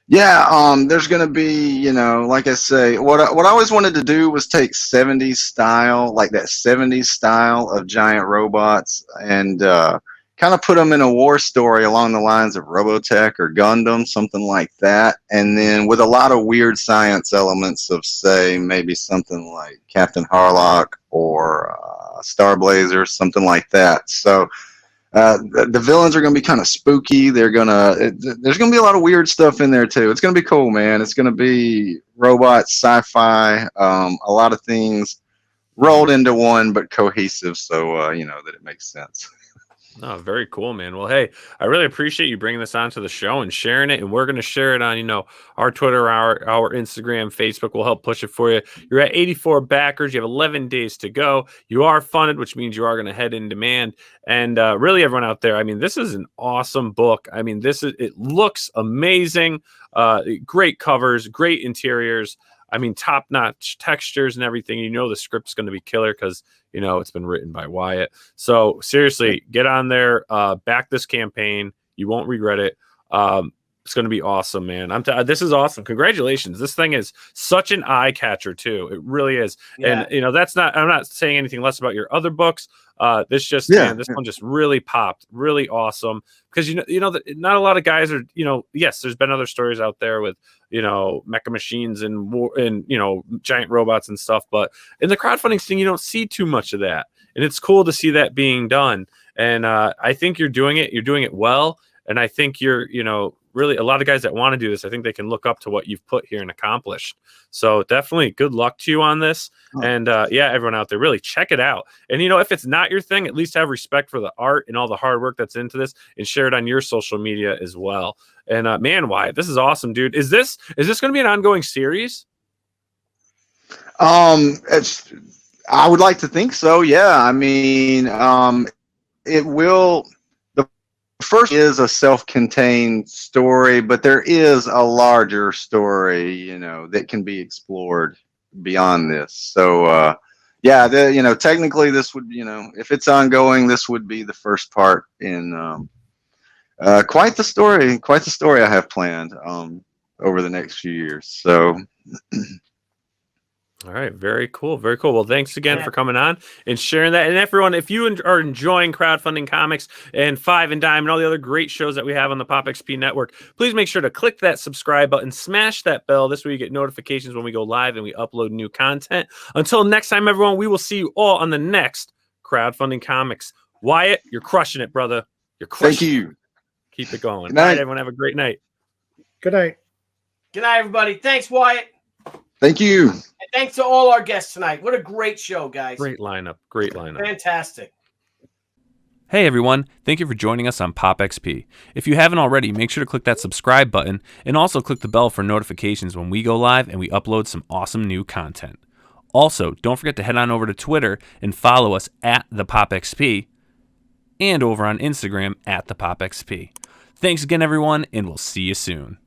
there's going to be, like I say, what I always wanted to do was take 70s style, like that 70s style of giant robots, and kind of put them in a war story along the lines of Robotech or Gundam, something like that. And then with a lot of weird science elements of, say, maybe something like Captain Harlock or Star Blazer, something like that. So the villains are going to be kind of spooky. There's going to be a lot of weird stuff in there too. It's going to be cool, man. It's going to be robots, sci-fi, a lot of things rolled into one, but cohesive. So, that it makes sense. No, very cool, man. Well, hey, I really appreciate you bringing this onto the show and sharing it. And we're going to share it on, our Twitter, our Instagram, Facebook. Will help push it for you. You're at 84 backers. You have 11 days to go. You are funded, which means you are going to head in demand. And really, everyone out there, this is an awesome book. It looks amazing. Great covers, great interiors. Top-notch textures and everything. The script's going to be killer because, it's been written by Wyatt. So, seriously, get on there. Back this campaign. You won't regret it. It's going to be awesome, man. This is awesome. Congratulations. This thing is such an eye catcher, too. It really is. Yeah. And, I'm not saying anything less about your other books. This one just really popped. Really awesome. Because, not a lot of guys are, yes, there's been other stories out there with, mecha machines and giant robots and stuff. But in the crowdfunding thing, you don't see too much of that. And it's cool to see that being done. And I think you're doing it. You're doing it well. And I think you're, really a lot of guys that want to do this, I think they can look up to what you've put here and accomplished. So definitely good luck to you on this. And everyone out there, really check it out. And, if it's not your thing, at least have respect for the art and all the hard work that's into this and share it on your social media as well. And man, Wyatt, this is awesome, dude. Is this going to be an ongoing series? I would like to think so. Yeah. It will. First is a self-contained story, but there is a larger story, that can be explored beyond this. So, technically this would, if it's ongoing, this would be the first part in quite the story I have planned over the next few years. So. All right. Very cool. Very cool. Well, thanks again for coming on and sharing that. And everyone, if you are enjoying Crowdfunding Comics and Five and Dime and all the other great shows that we have on the Pop XP network, please make sure to click that subscribe button, smash that bell. This way you get notifications when we go live and we upload new content. Until next time, everyone, we will see you all on the next Crowdfunding Comics. Wyatt, you're crushing it, brother. You're crushing Thank you. it. Keep it going. Good night. All right, everyone. Have a great night. Good night. Good night, everybody. Thanks, Wyatt. Thank you. And thanks to all our guests tonight. What a great show, guys. Great lineup. Great lineup. Fantastic. Hey everyone, thank you for joining us on Pop XP. If you haven't already, make sure to click that subscribe button and also click the bell for notifications when we go live and we upload some awesome new content. Also, don't forget to head on over to Twitter and follow us at the Pop XP and over on Instagram at the Pop XP. Thanks again everyone, and we'll see you soon.